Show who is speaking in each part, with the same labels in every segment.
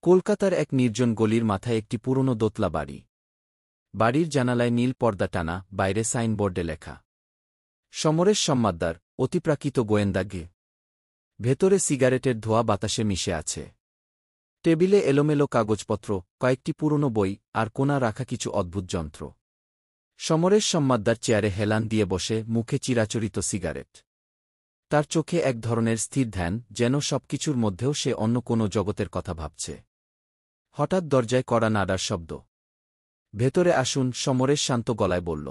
Speaker 1: কলকাতার এক নির্জন গলির মাথায় একটি পুরনো দোতলা বাড়ি। বাড়ির জানালায় নীল পর্দা টানা, বাইরে সাইনবোর্ডে লেখা সমরেশ সম্মাদ্দার, অতিপ্রাকৃত গোয়েন্দা গে। ভেতরে সিগারেটের ধোঁয়া বাতাসে মিশে আছে। টেবিলে এলোমেলো কাগজপত্র, কয়েকটি পুরনো বই, আর কোণা রাখা কিছু অদ্ভুত যন্ত্র। সমরেশ সম্মাদ্দার চেয়ারে হেলান দিয়ে বসে, মুখে চিরাচরিত সিগারেট। তার চোখে এক ধরনের স্থির ধ্যান, যেন সবকিছুর মধ্যেও সে অন্য কোনো জগতের কথা ভাবছে। হঠাৎ দরজায় কড়া নাড়ার শব্দ। ভেতরে আসুন, সমরেশ শান্ত গলায় বলল।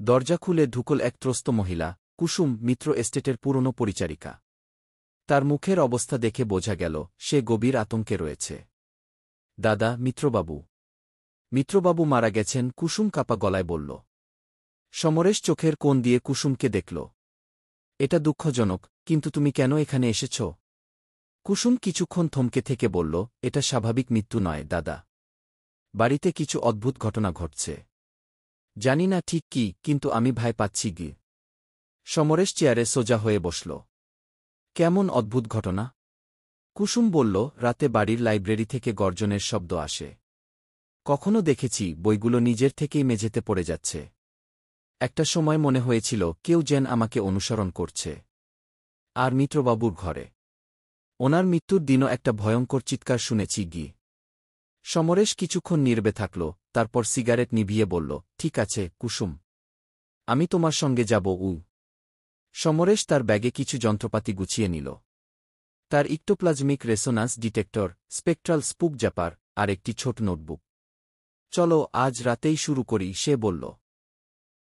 Speaker 1: দরজা খুলে ঢুকল এক ত্রস্ত মহিলা, কুসুম, মিত্র এস্টেটের পুরনো পরিচারিকা। তার মুখের অবস্থা দেখে বোঝা গেল সে গভীর আতঙ্কে রয়েছে। দাদা, মিত্রবাবু। মিত্রবাবু মারা গেছেন, কুসুম কাপা গলায় বলল। সমরেশ চোখের কোণ দিয়ে কুসুমকে দেখল। এটা দুঃখজনক, কিন্তু তুমি কেন এখানে এসেছ? কুসুম কিছুক্ষণ থমকে থেকে বলল, এটা স্বাভাবিক মৃত্যু নয় দাদা। বাড়িতে কিছু অদ্ভুত ঘটনা ঘটছে। জানি না ঠিক কি, কিন্তু আমি ভয় পাচ্ছি গি। সমরেশ চেয়ারে সোজা হয়ে বসল। কেমন অদ্ভুত ঘটনা? কুসুম বলল, রাতে বাড়ির লাইব্রেরি থেকে গর্জনের শব্দ আসে। কখনো দেখেছি বইগুলো নিজের থেকেই মেঝেতে পড়ে যাচ্ছে। একটা সময় মনে হয়েছিল কেউ যেন আমাকে অনুসরণ করছে। আর মিত্রবাবুর ঘরে ওনার মৃত্যুর দিনও একটা ভয়ঙ্কর চিৎকার শুনেছি গি। সমরেশ কিছুক্ষণ নীরবে থাকল, তারপর সিগারেট নিভিয়ে বলল, ঠিক আছে কুসুম, আমি তোমার সঙ্গে যাব। সমরেশ তার ব্যাগে কিছু যন্ত্রপাতি গুছিয়ে নিল। তার ইক্টোপ্লাজমিক রেসোনান্স ডিটেক্টর, স্পেকট্রাল স্পুক জ্যাপার, আর একটি ছোট নোটবুক। চলো আজ রাতেই শুরু করি, সে বলল।